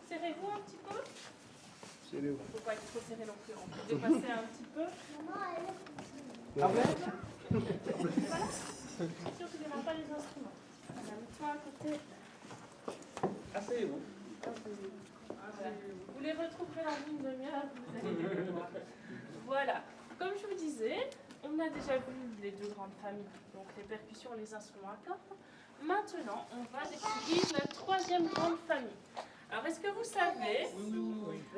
Serrez-vous un petit peu. Serrez-vous. Il ne faut pas être trop serré non plus. On peut dépasser un petit peu. Ah ouais? Voilà. Sûr que tu ne démarres pas les instruments. Mets-toi à côté. Asseyez-vous. Voilà. Vous les retrouverez dans une demi-heure. Voilà. Comme je vous disais, on a déjà vu les deux grandes familles, donc les percussions et les instruments à cordes. Maintenant, on va découvrir la troisième grande famille. Alors, est-ce que vous savez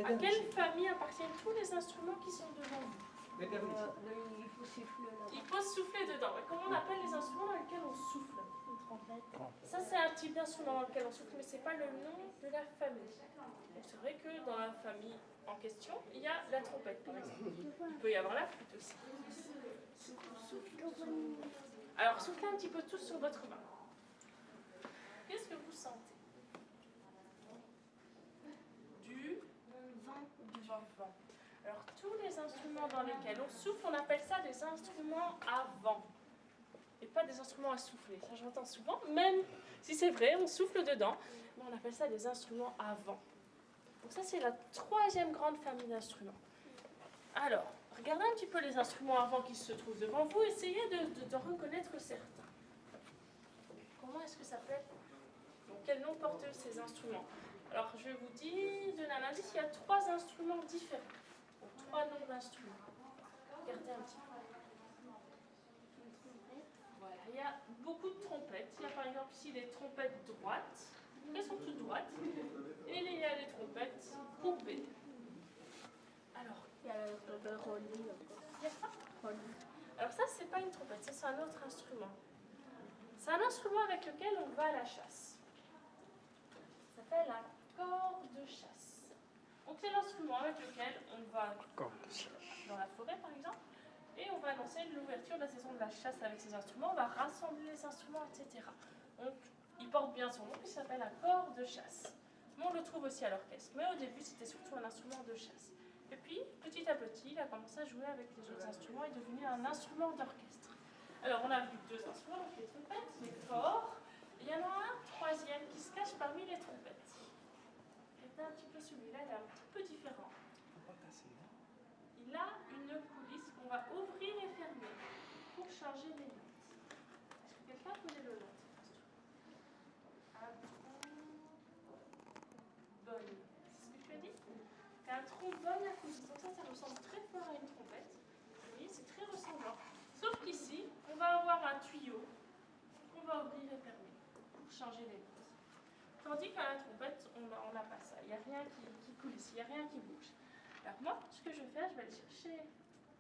à quelle famille appartiennent tous les instruments qui sont devant vous? Il faut souffler dedans. Et comment on appelle les instruments dans lesquels on souffle? Une trompette. Ça, c'est un type d'instrument dans lequel on souffle, mais ce n'est pas le nom de la famille. Donc, c'est vrai que dans la famille en question, il y a la trompette, par exemple. Il peut y avoir la flûte aussi. Alors, soufflez un petit peu tous sur votre main. Qu'est-ce que vous sentez? Du vent. Alors, tous les instruments dans lesquels on souffle, on appelle ça des instruments à vent. Et pas des instruments à souffler. Ça, j'entends souvent. Même si c'est vrai, on souffle dedans, mais on appelle ça des instruments à vent. Donc ça, c'est la troisième grande famille d'instruments. Alors, regardez un petit peu les instruments à vent qui se trouvent devant vous. Essayez de reconnaître certains. Comment est-ce que ça s'appelle? Donc, quel nom portent ces instruments? Alors, je vais vous donner un indice. Il y a 3 instruments différents. Donc, 3 noms d'instruments. Regardez un petit peu. Voilà, il y a beaucoup de trompettes. Il y a par exemple ici les trompettes droites. Elles sont toutes droites. Et il y a les trompettes courbées. Alors, Il y a le trompette rolling encore. il y a quoi? Alors ça, c'est pas une trompette, ça c'est un autre instrument. C'est un instrument avec lequel on va à la chasse. Ça s'appelle un cor de chasse. Donc c'est l'instrument avec lequel on va dans la forêt par exemple, et on va annoncer l'ouverture de la saison de la chasse avec ces instruments, on va rassembler les instruments, etc. Donc il porte bien son nom, il s'appelle un cor de chasse. Mais on le trouve aussi à l'orchestre, mais au début c'était surtout un instrument de chasse. Et puis, petit à petit, il a commencé à jouer avec les autres instruments et est devenu un instrument d'orchestre. Alors, on a vu 2 instruments, donc les trompettes, les corps. Il y en a un troisième qui se cache parmi les trompettes. Regardez un petit peu celui-là, il est un petit peu différent. Il a une coulisse qu'on va ouvrir et fermer pour changer les notes. Est-ce que quelqu'un connaît le nom de cet instrument? Un trombone. C'est ce que tu as dit? Un trombone à coulisse. Donc ça ressemble très fort à une trompette. Vous voyez, c'est très ressemblant. Sauf qu'ici, on va avoir un tuyau qu'on va ouvrir et fermer pour changer les notes. Tandis qu'à la trompette, on n'a pas ça. Il n'y a rien qui coulisse, il n'y a rien qui bouge. Alors moi, ce que je vais faire, je vais aller chercher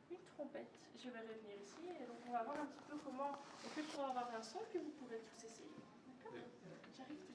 une trompette. Je vais revenir ici et donc on va voir un petit peu comment on fait pour avoir un son, puis vous pourrez tous essayer. D'accord? J'arrive.